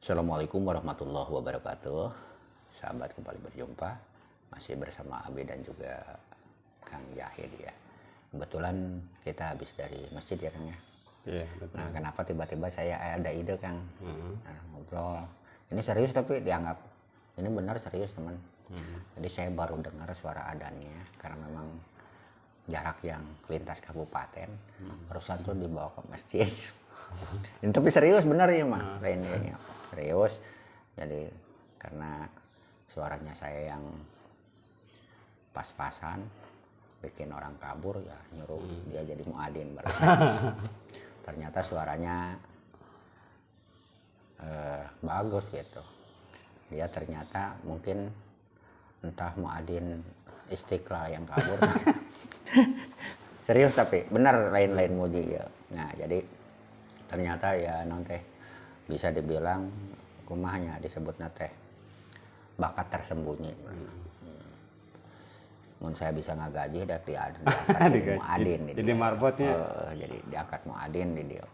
Assalamualaikum warahmatullahi wabarakatuh. Sahabat, kembali berjumpa. Masih bersama Abi dan juga Kang Jahid ya. Kebetulan kita habis dari masjid ya Kang ya. Iya, betul. Nah, kenapa tiba-tiba saya ada ide Kang? Nah, ngobrol. Ini serius tapi dianggap ini benar serius teman. Jadi saya baru dengar suara adannya karena memang jarak yang lintas kabupaten. Barusan tuh dibawa ke masjid. Ini tapi serius benar ya mah lainnya. Serius. Jadi karena suaranya saya yang pas-pasan bikin orang kabur ya nyuruh dia jadi muadzin barusan. Ternyata suaranya bagus gitu. Dia ternyata mungkin entah muadzin Istiqlal yang kabur. Serius tapi benar lain-lain muji ya. Nah jadi ternyata ya non teh bisa dibilang rumahnya disebutnya teh bakat tersembunyi. Mun saya bisa ngagaji dak diangkat jadi muadzin jadi marbotnya. Jadi diangkat muadzin di dia.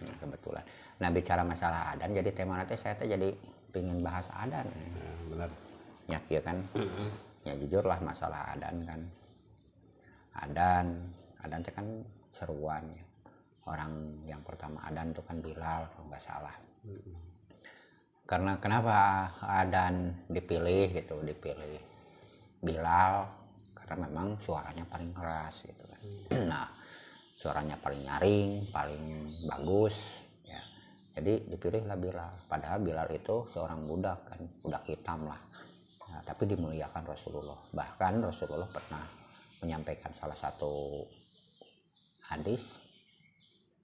Nah, kebetulan. Nah bicara masalah adan jadi tema nanti saya teh jadi pingin bahas adan. Benar. Ya kieu kan. Ya jujur lah masalah adan kan. Adan teh kan seruan ya. Orang yang pertama adan itu kan Bilal kalau nggak salah. Karena kenapa adan dipilih Bilal karena memang suaranya paling keras gitu kan. Nah suaranya paling nyaring, paling bagus ya. Jadi dipilihlah Bilal. Padahal Bilal itu seorang budak kan, budak hitam lah. Nah, tapi dimuliakan Rasulullah. Bahkan Rasulullah pernah menyampaikan salah satu hadis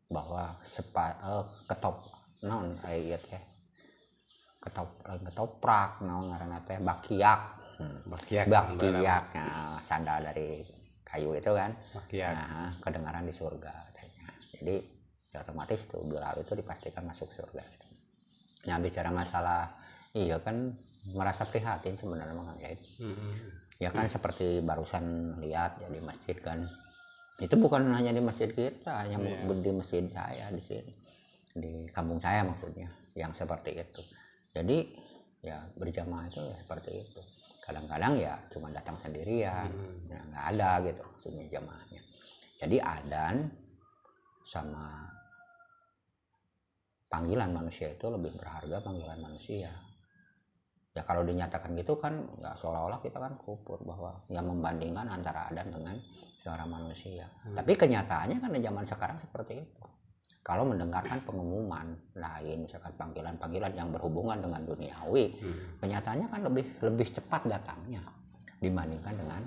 bahwa ketop naon aya teh ketoprak naon ngaranna teh bakiak. Bakiak nah, sandal dari kayu itu kan. Bakiak. Nah, kedengaran di surga katanya. Jadi ya otomatis tuh Bilal itu dipastikan masuk surga. Nah, bicara masalah iya kan merasa prihatin sebenarnya Kang Jahid. Ya kan seperti barusan lihat ya di masjid kan. Itu bukan hanya di masjid kita, hanya di masjid saya di sini, di kampung saya maksudnya, yang seperti itu. Jadi ya berjamaah itu ya seperti itu. Kadang-kadang ya cuma datang sendirian, ya nggak ada gitu maksudnya jamaahnya. Jadi adan sama panggilan manusia itu lebih berharga panggilan manusia. Ya kalau dinyatakan gitu kan ya seolah-olah kita kan kufur bahwa yang membandingkan antara adan dengan suara manusia. Tapi kenyataannya kan di zaman sekarang seperti itu. Kalau mendengarkan pengumuman lain misalkan panggilan-panggilan yang berhubungan dengan duniawi, kenyataannya kan lebih cepat datangnya dibandingkan dengan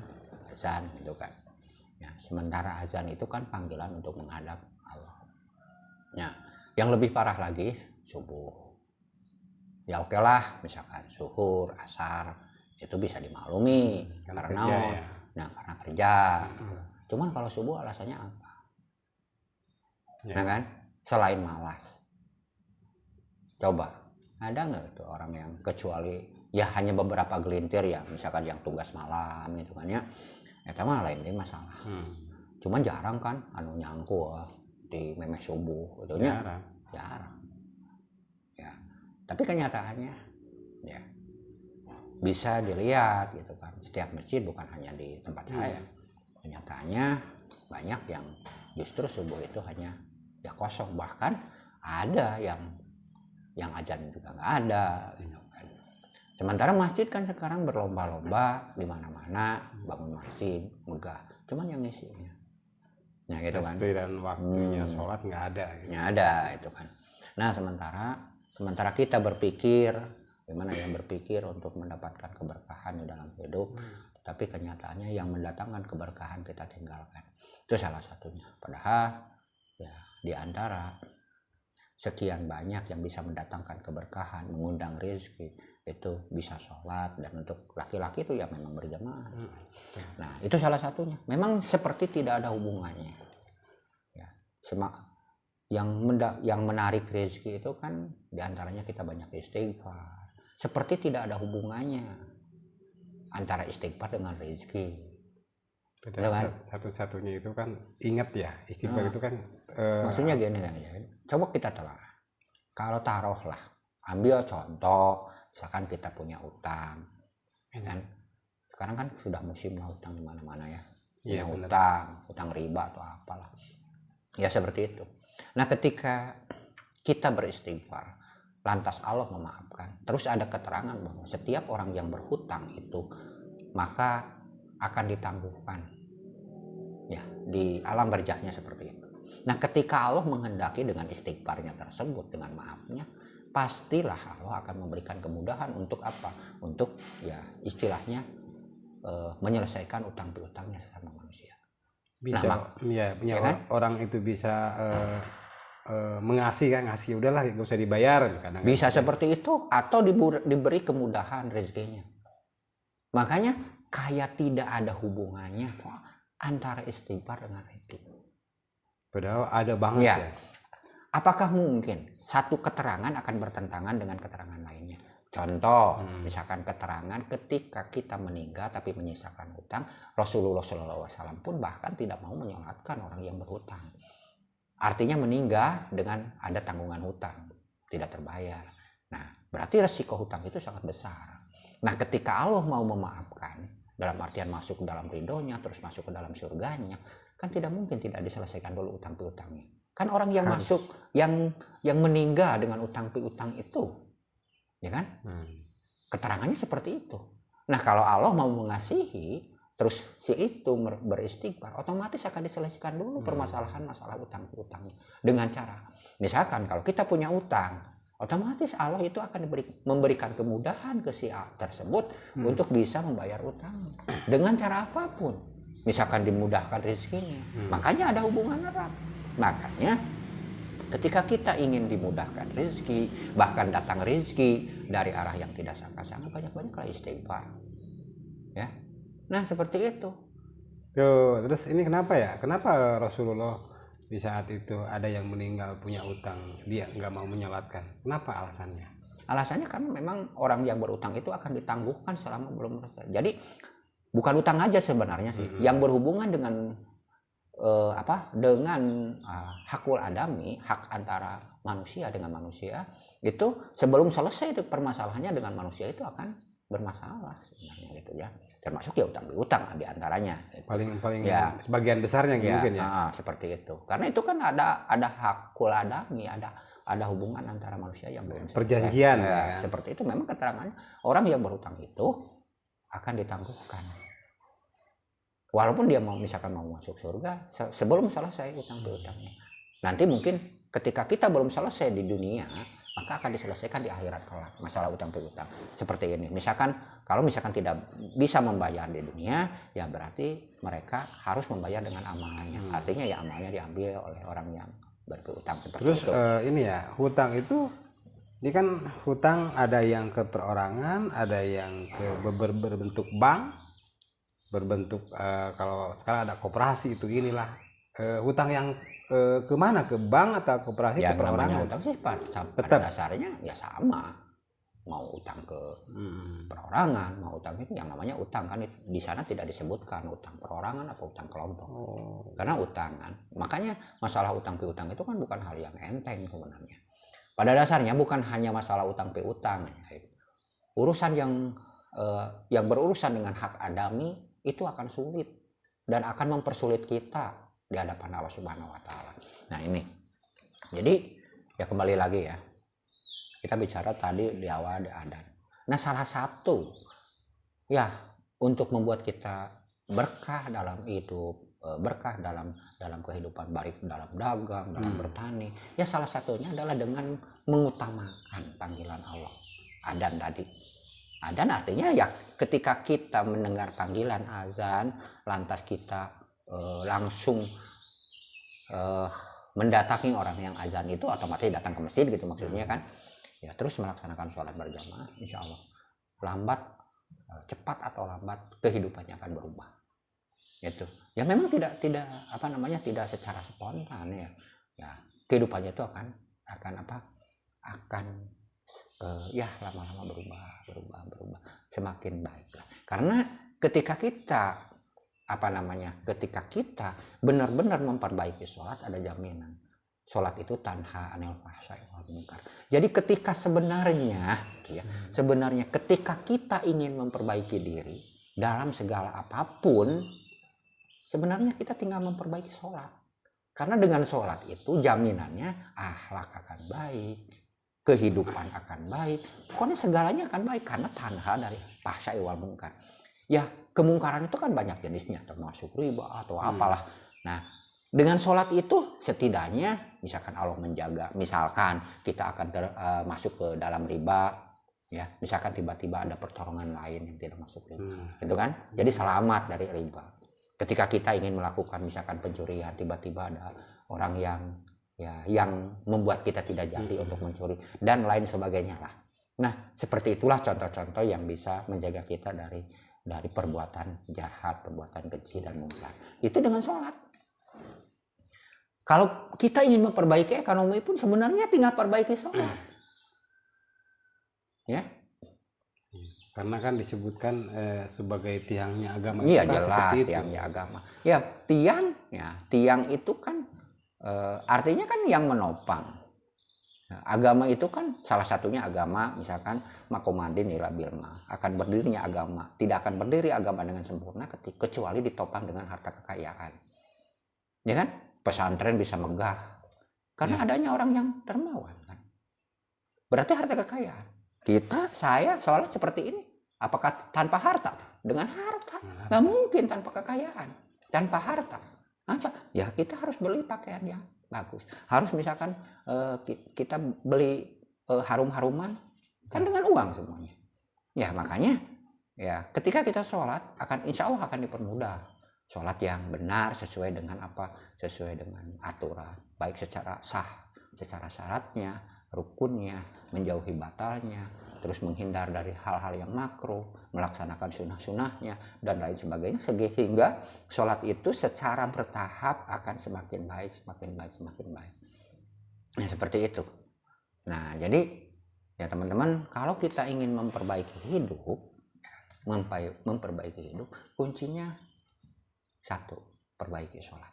azan gitu kan. Ya, sementara azan itu kan panggilan untuk menghadap Allah. Ya, yang lebih parah lagi subuh. Ya oke lah misalkan zuhur, asar itu bisa dimaklumi karena kerja, ya. Karena kerja. Cuman kalau subuh alasannya apa? Ya. Nah kan selain malas. Coba ada nggak itu orang yang kecuali ya hanya beberapa gelintir ya misalkan yang tugas malam gitu kan ya. Eta mah lain deh masalah. Cuman jarang kan anu nyangkul di memeh subuh gitu nya. Jarang. Tapi kenyataannya ya bisa dilihat gitu kan setiap masjid bukan hanya di tempat saya. Kenyataannya banyak yang justru subuh itu hanya ya kosong, bahkan ada yang azan juga nggak ada gitu kan. Sementara masjid kan sekarang berlomba-lomba di mana-mana bangun masjid megah, cuman yang ngisinya ya gitu kan. Dan waktunya sholat nggak ada gitu. Nggak ada itu kan. Nah sementara kita berpikir gimana ya berpikir untuk mendapatkan keberkahan di dalam hidup, tapi kenyataannya yang mendatangkan keberkahan kita tinggalkan. Itu salah satunya. Padahal ya di antara sekian banyak yang bisa mendatangkan keberkahan, mengundang rezeki itu bisa sholat, dan untuk laki-laki itu ya memang berjamaah. Nah itu salah satunya. Memang seperti tidak ada hubungannya. Ya, yang menarik rezeki itu kan diantaranya kita banyak istighfar. Seperti tidak ada hubungannya antara istighfar dengan rezeki. Kan? Satu-satunya itu kan ingat ya istighfar itu kan. Maksudnya gini kan ya. Coba kita telah. Kalau taruhlah Ambil contoh, misalkan kita punya utang, ya kan? Sekarang kan sudah musim lah utang di mana-mana ya. Punya utang riba atau apalah. Ya seperti itu. Nah, ketika kita beristighfar, lantas Allah memaafkan, terus ada keterangan bahwa setiap orang yang berhutang itu maka akan ditangguhkan. Ya, di alam barzahnya seperti itu. Nah, ketika Allah menghendaki dengan istighfarnya tersebut, dengan maafnya, pastilah Allah akan memberikan kemudahan untuk apa? Untuk ya istilahnya menyelesaikan utang piutangnya sesama manusia. Bisa, ya kan? Orang itu bisa mengasih kan, ngasih udahlah gak usah dibayar. Kadang bisa seperti itu, atau diberi kemudahan rezekinya. Makanya kayak tidak ada hubungannya antara istighfar dengan rezeki. Padahal ada banget ya. Apakah mungkin satu keterangan akan bertentangan dengan keterangan lainnya? Contoh, misalkan keterangan ketika kita meninggal tapi menyisakan hutang, Rasulullah SAW pun bahkan tidak mau menyolatkan orang yang berhutang. Artinya meninggal dengan ada tanggungan hutang, tidak terbayar. Nah, berarti resiko hutang itu sangat besar. Nah, ketika Allah mau memaafkan, dalam artian masuk ke dalam ridhonya, terus masuk ke dalam surganya, kan tidak mungkin tidak diselesaikan dulu utang piutangnya. Kan orang yang masuk, yang meninggal dengan utang piutang itu, ya kan? Keterangannya seperti itu. Nah, kalau Allah mau mengasihi, terus si itu beristighfar, otomatis akan diselesaikan dulu permasalahan masalah utang piutangnya dengan cara, misalkan kalau kita punya utang, otomatis Allah itu akan memberikan kemudahan ke si A tersebut untuk bisa membayar utangnya dengan cara apapun, misalkan dimudahkan rezekinya. Makanya ada hubungan erat. Makanya ketika kita ingin dimudahkan rezeki, bahkan datang rezeki dari arah yang tidak sangka-sangka, banyak-banyaklah istighfar. Ya. Nah, seperti itu. Tuh, terus ini kenapa ya? Kenapa Rasulullah di saat itu ada yang meninggal punya utang, dia nggak mau menyolatkan? Kenapa alasannya? Alasannya karena memang orang yang berutang itu akan ditangguhkan selama belum selesai. Jadi bukan utang aja sebenarnya sih, yang berhubungan dengan hakul adami, hak antara manusia dengan manusia, itu sebelum selesai permasalahannya dengan manusia itu akan bermasalah sebenarnya gitu ya. Termasuk ya utang piutang di antaranya. Gitu. Paling ya, sebagian besarnya ya, mungkin ya. Seperti itu. Karena itu kan ada hakul adami, ada hubungan antara manusia yang belum selesai. Perjanjian ya, seperti itu. Memang keterangannya orang yang berhutang itu akan ditangguhkan. Walaupun dia misalkan mau masuk surga sebelum selesai utang piutangnya. Nanti mungkin ketika kita belum selesai di dunia, maka akan diselesaikan di akhirat kelak masalah utang piutang. Seperti ini. Kalau misalkan tidak bisa membayar di dunia, ya berarti mereka harus membayar dengan amalnya. Artinya ya amalnya diambil oleh orang yang berpiutang seperti itu. Terus ini ya, hutang itu ini kan hutang ada yang ke perorangan, ada yang ke berbentuk bank, berbentuk kalau sekarang ada koperasi itu inilah hutang yang kemana, ke bank atau koperasi ya, ke perorangan? Utang sih pada dasarnya ya sama, mau utang ke perorangan, mau utang itu yang namanya utang kan di sana tidak disebutkan utang perorangan atau utang kelompok. Karena utang kan, makanya masalah utang piutang itu kan bukan hal yang enteng sebenarnya. Pada dasarnya bukan hanya masalah utang piutang, urusan yang berurusan dengan hak adami itu akan sulit dan akan mempersulit kita di hadapan Allah Subhanahu wa taala. Nah, ini. Jadi ya kembali lagi ya. Kita bicara tadi di awal ada adan. Nah, salah satu ya untuk membuat kita berkah dalam hidup, berkah dalam kehidupan, baik dalam dagang, dalam bertani, ya salah satunya adalah dengan mengutamakan panggilan Allah. Adan tadi. Adan artinya ya ketika kita mendengar panggilan azan, lantas kita langsung mendatangi orang yang azan itu, otomatis datang ke masjid gitu maksudnya kan. Ya terus melaksanakan sholat berjamaah, insya Allah cepat atau lambat kehidupannya akan berubah. Itu. Ya memang tidak secara spontan ya. Ya kehidupannya itu akan ya lama-lama berubah semakin baik lah. Karena ketika kita ketika kita benar-benar memperbaiki sholat, ada jaminan sholat itu tanha anil fahsya'i wal munkar. Jadi ketika sebenarnya ketika kita ingin memperbaiki diri dalam segala apapun, sebenarnya kita tinggal memperbaiki sholat. Karena dengan sholat itu jaminannya akhlak akan baik, kehidupan akan baik, pokoknya segalanya akan baik karena tanha dari fahsya'i wal munkar. Ya, kemungkaran itu kan banyak jenisnya, termasuk riba atau apalah. Nah, dengan sholat itu setidaknya misalkan Allah menjaga, misalkan kita akan masuk ke dalam riba, ya, misalkan tiba-tiba ada pertolongan lain yang tidak masuk riba, gitu kan? Jadi selamat dari riba. Ketika kita ingin melakukan misalkan pencurian, tiba-tiba ada orang yang membuat kita tidak jadi untuk mencuri dan lain sebagainya lah. Nah, seperti itulah contoh-contoh yang bisa menjaga kita dari perbuatan jahat, perbuatan keji dan munkar. Itu dengan sholat. Kalau kita ingin memperbaiki ekonomi pun sebenarnya tinggal perbaiki sholat. Ya. Karena kan disebutkan sebagai tiangnya agama. Iya, jelas tiangnya agama. Ya, tiang itu kan artinya kan yang menopang. Nah, agama itu kan salah satunya agama, misalkan makomadin ila bilma, akan berdirinya agama. Tidak akan berdiri agama dengan sempurna kecuali ditopang dengan harta kekayaan. Ya kan? Pesantren bisa megah karena adanya orang yang dermawan kan. Berarti harta kekayaan. Saya sholat seperti ini. Apakah tanpa harta? Dengan harta. Nggak mungkin tanpa kekayaan. Tanpa harta. Apa? Ya kita harus beli pakaian yang bagus. Harus misalkan kita beli harum-haruman. Kan dengan uang semuanya. Ya makanya ya ketika kita sholat insya Allah akan dipermudah. Sholat yang benar sesuai dengan apa? Sesuai dengan aturan. Baik secara sah, secara syaratnya, rukunnya, menjauhi batalnya, terus menghindar dari hal-hal yang makruh, melaksanakan sunnah-sunnahnya, dan lain sebagainya. Sehingga sholat itu secara bertahap akan semakin baik, semakin baik, semakin baik. Nah seperti itu. Nah jadi ya teman-teman, kalau kita ingin memperbaiki hidup, kuncinya satu, perbaiki sholat.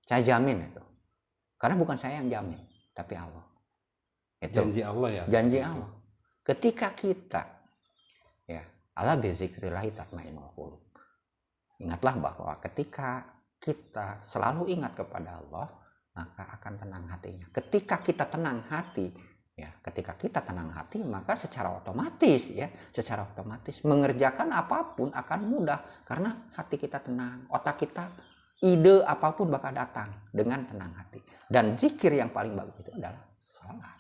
Saya jamin itu. Karena bukan saya yang jamin, tapi Allah. Itu janji Allah ya. Janji Allah. Ketika kita ala bizikrillahi tatmainnul qulub. Ingatlah bahwa ketika kita selalu ingat kepada Allah, maka akan tenang hatinya. Ketika kita tenang hati, maka secara otomatis mengerjakan apapun akan mudah karena hati kita tenang, otak kita ide apapun bakal datang dengan tenang hati. Dan zikir yang paling bagus itu adalah sholat.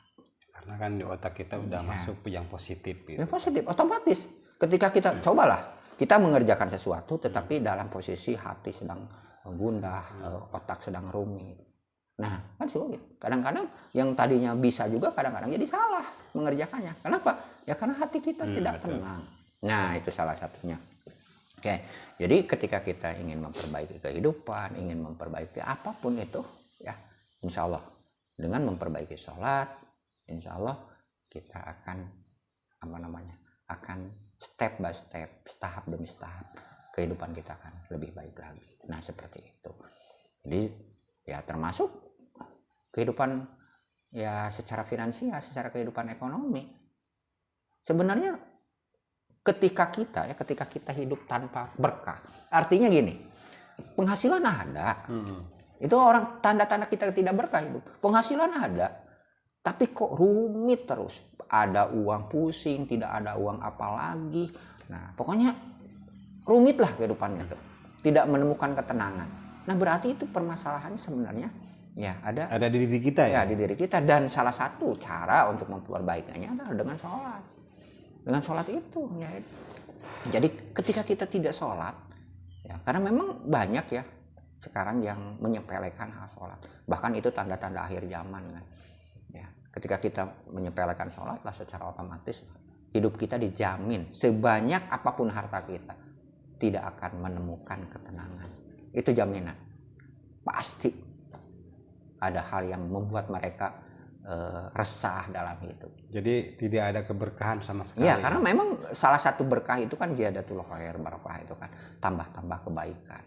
Karena kan di otak kita udah masuk yang positif gitu. Yang positif otomatis. Ketika kita cobalah kita mengerjakan sesuatu tetapi dalam posisi hati sedang gundah, otak sedang rumit. Nah, kan sulit. Kadang-kadang yang tadinya bisa juga kadang-kadang jadi salah mengerjakannya. Kenapa? Ya karena hati kita tidak tenang. Nah, itu salah satunya. Oke. Jadi ketika kita ingin memperbaiki kehidupan, ingin memperbaiki apapun itu, ya insya Allah dengan memperbaiki sholat, insya Allah kita akan akan step by step, tahap demi tahap kehidupan kita akan lebih baik lagi. Nah, seperti itu. Jadi ya termasuk kehidupan ya secara finansial, secara kehidupan ekonomi. Sebenarnya ketika kita hidup tanpa berkah, artinya gini, penghasilan ada, itu orang tanda-tanda kita tidak berkah hidup. Penghasilan ada, tapi kok rumit terus, ada uang pusing, tidak ada uang apa lagi. Nah, pokoknya rumit lah kehidupannya tuh, tidak menemukan ketenangan. Nah, berarti itu permasalahannya sebenarnya ya ada di diri kita ya. Ya, di diri kita, dan salah satu cara untuk memperbaikinya adalah dengan sholat. Dengan sholat itu ya. Jadi ketika kita tidak sholat ya, karena memang banyak ya sekarang yang menyepelekan hal sholat, bahkan itu tanda-tanda akhir zaman kan ya. Ketika kita menyepelekan sholat lah, secara otomatis hidup kita dijamin sebanyak apapun harta kita tidak akan menemukan ketenangan. Itu jaminan. Pasti ada hal yang membuat mereka resah dalam hidup. Jadi tidak ada keberkahan sama sekali. Ya, karena memang salah satu berkah itu kan ziyadatul khair, barokah itu kan tambah-tambah kebaikan.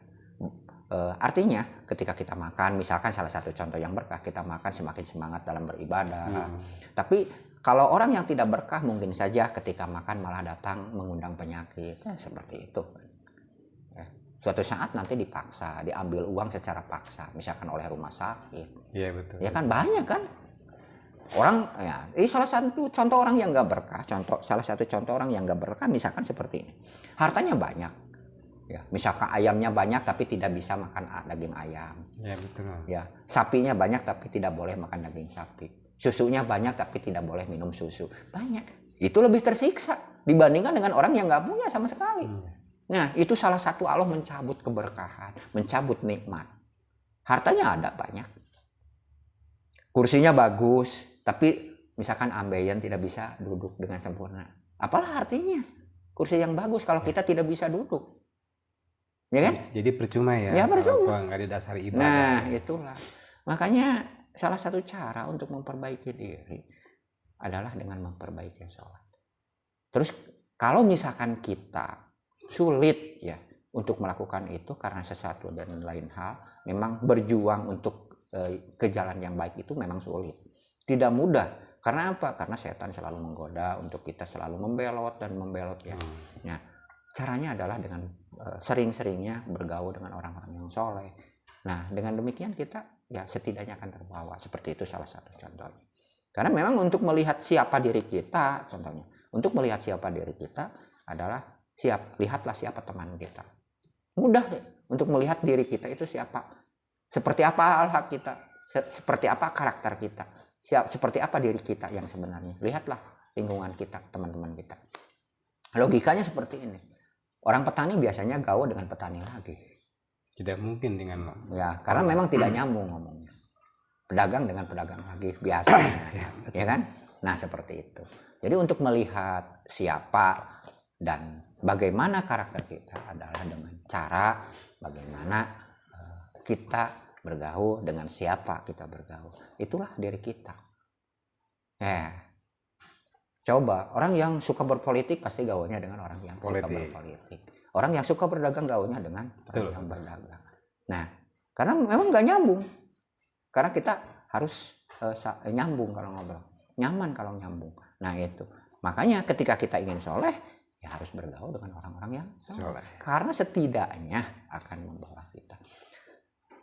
Artinya ketika kita makan, misalkan salah satu contoh yang berkah, kita makan semakin semangat dalam beribadah. Tapi kalau orang yang tidak berkah mungkin saja ketika makan malah datang mengundang penyakit, seperti itu. Suatu saat nanti dipaksa, diambil uang secara paksa, misalkan oleh rumah sakit. Iya betul. Ya kan banyak kan orang ya. Ini salah satu contoh orang yang nggak berkah. Salah satu contoh orang yang nggak berkah misalkan seperti ini. Hartanya banyak. Ya, misalkan ayamnya banyak tapi tidak bisa makan daging ayam. Ya betul. Ya, sapinya banyak tapi tidak boleh makan daging sapi. Susunya banyak tapi tidak boleh minum susu. Banyak. Itu lebih tersiksa dibandingkan dengan orang yang nggak punya sama sekali. Nah, itu salah satu Allah mencabut keberkahan, mencabut nikmat. Hartanya ada banyak. Kursinya bagus, tapi misalkan ambeien tidak bisa duduk dengan sempurna. Apalah artinya? Kursi yang bagus kalau kita tidak bisa duduk. Ya kan? Jadi percuma ya. Ya percuma. Nggak didasari ibadah. Nah itulah. Makanya salah satu cara untuk memperbaiki diri adalah dengan memperbaiki sholat. Terus kalau misalkan kita sulit ya untuk melakukan itu karena sesuatu dan lain hal, memang berjuang untuk ke jalan yang baik itu memang sulit. Tidak mudah. Karena apa? Karena setan selalu menggoda untuk kita selalu membelot dan membelot ya. Nah, caranya adalah dengan sering-seringnya bergaul dengan orang-orang yang soleh. Nah, dengan demikian kita ya setidaknya akan terbawa. Seperti itu salah satu contohnya. Karena memang untuk melihat siapa diri kita, contohnya, untuk melihat siapa diri kita adalah lihatlah siapa teman kita. Mudah deh untuk melihat diri kita itu siapa, seperti apa akhlak kita, seperti apa karakter kita, seperti apa diri kita yang sebenarnya. Lihatlah lingkungan kita, teman-teman kita. Logikanya seperti ini. Orang petani biasanya gaul dengan petani lagi. Tidak mungkin dengan ya, karena memang tidak nyambung ngomongnya. Pedagang dengan pedagang lagi biasanya, ya kan? Nah seperti itu. Jadi untuk melihat siapa dan bagaimana karakter kita adalah dengan cara bagaimana kita bergaul, dengan siapa kita bergaul. Itulah diri kita. Coba orang yang suka berpolitik pasti gaulnya dengan orang yang suka berpolitik. Orang yang suka berdagang gaulnya dengan orang yang berdagang. Nah, karena memang nggak nyambung. Karena kita harus nyambung kalau ngobrol, nyaman kalau nyambung. Nah itu. Makanya ketika kita ingin soleh, ya harus bergaul dengan orang-orang yang soleh. Karena setidaknya akan membawa kita.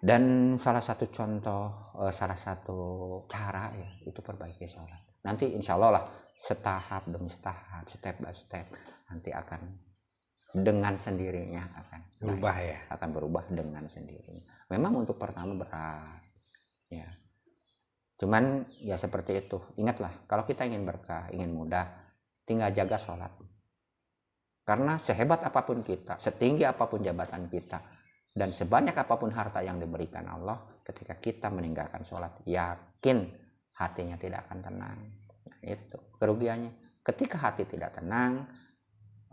Dan salah satu contoh, salah satu cara ya itu perbaiki sholat. Nanti insya Allah lah setahap demi setahap, step by step nanti akan dengan sendirinya akan berubah ya. Akan berubah dengan sendirinya. Memang untuk pertama berat, ya. Cuman ya seperti itu. Ingatlah kalau kita ingin berkah, ingin mudah, tinggal jaga sholat. Karena sehebat apapun kita, setinggi apapun jabatan kita, dan sebanyak apapun harta yang diberikan Allah, ketika kita meninggalkan sholat, yakin hatinya tidak akan tenang. Nah, itu kerugiannya. Ketika hati tidak tenang,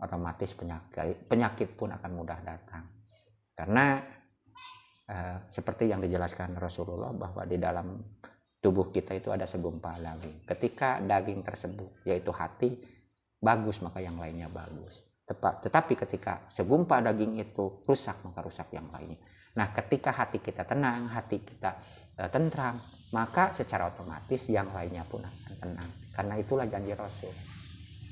otomatis penyakit pun akan mudah datang. Karena seperti yang dijelaskan Rasulullah bahwa di dalam tubuh kita itu ada segumpal daging. Ketika daging tersebut, yaitu hati, bagus maka yang lainnya bagus. Tetapi ketika segumpal daging itu rusak maka rusak yang lainnya. Nah ketika hati kita tenang, hati kita tentram, maka secara otomatis yang lainnya pun akan tenang. Karena itulah janji Rasul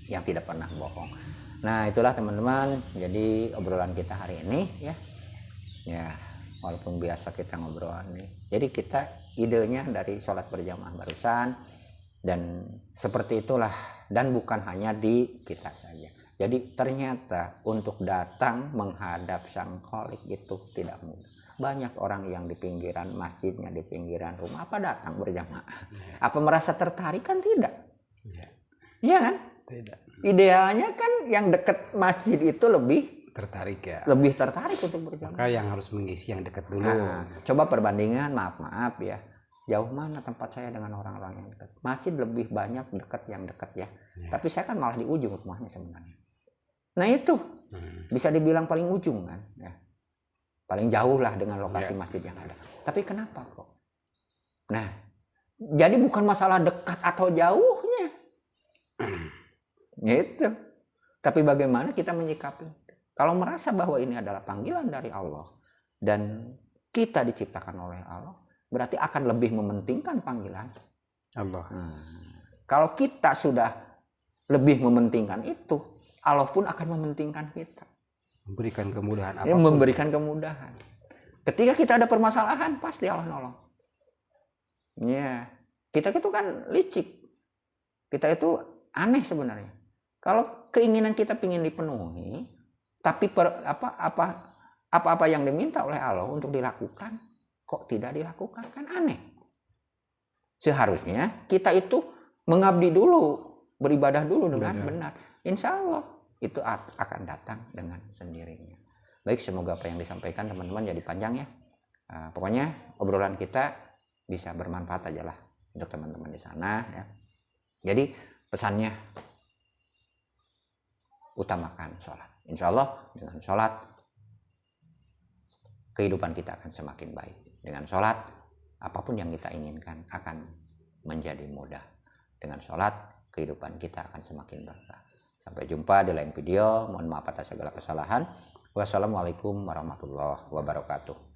yang tidak pernah bohong. Nah itulah teman-teman, jadi obrolan kita hari ini ya walaupun biasa kita ngobrol nih. Jadi kita idenya dari sholat berjamaah barusan, dan seperti itulah, dan bukan hanya di kita saja. Jadi ternyata untuk datang menghadap Sang Kholik itu tidak mudah. Banyak orang yang di pinggiran masjidnya, di pinggiran rumah, apa datang berjamaah? Apa merasa tertarik? Kan tidak. Iya kan? Tidak. Idealnya kan yang dekat masjid itu lebih tertarik ya. Lebih tertarik untuk berjamaah. Maka yang harus mengisi yang dekat dulu. Nah, coba perbandingan, maaf ya. Jauh mana tempat saya dengan orang-orang yang dekat? Masjid lebih banyak dekat yang dekat ya. Tapi saya kan malah di ujung rumahnya sebenarnya. Nah itu bisa dibilang paling ujung kan ya. Paling jauh lah dengan lokasi masjid yang ada. Tapi kenapa kok? Nah, jadi bukan masalah dekat atau jauhnya. Gitu. Tapi bagaimana kita menyikapi? Kalau merasa bahwa ini adalah panggilan dari Allah dan kita diciptakan oleh Allah, berarti akan lebih mementingkan panggilan Allah. Kalau kita sudah lebih mementingkan itu, Allah pun akan mementingkan kita. Memberikan kemudahan Ya, apapun. memberikan kemudahan. Ketika kita ada permasalahan, pasti Allah nolong. Ya, kita itu kan licik. Kita itu aneh sebenarnya. Kalau keinginan kita ingin dipenuhi, tapi apa-apa yang diminta oleh Allah untuk dilakukan, kok tidak dilakukan, kan aneh. Seharusnya kita itu mengabdi dulu, beribadah dulu dengan benar. Insya Allah itu akan datang dengan sendirinya. Baik, semoga apa yang disampaikan teman-teman jadi panjang ya. Pokoknya obrolan kita bisa bermanfaat aja lah untuk teman-teman di sana ya. Jadi pesannya, utamakan sholat. Insya Allah dengan sholat kehidupan kita akan semakin baik. Dengan sholat apapun yang kita inginkan akan menjadi mudah. Dengan sholat kehidupan kita akan semakin berkah. Sampai jumpa di lain video. Mohon maaf atas segala kesalahan. Wassalamualaikum warahmatullahi wabarakatuh.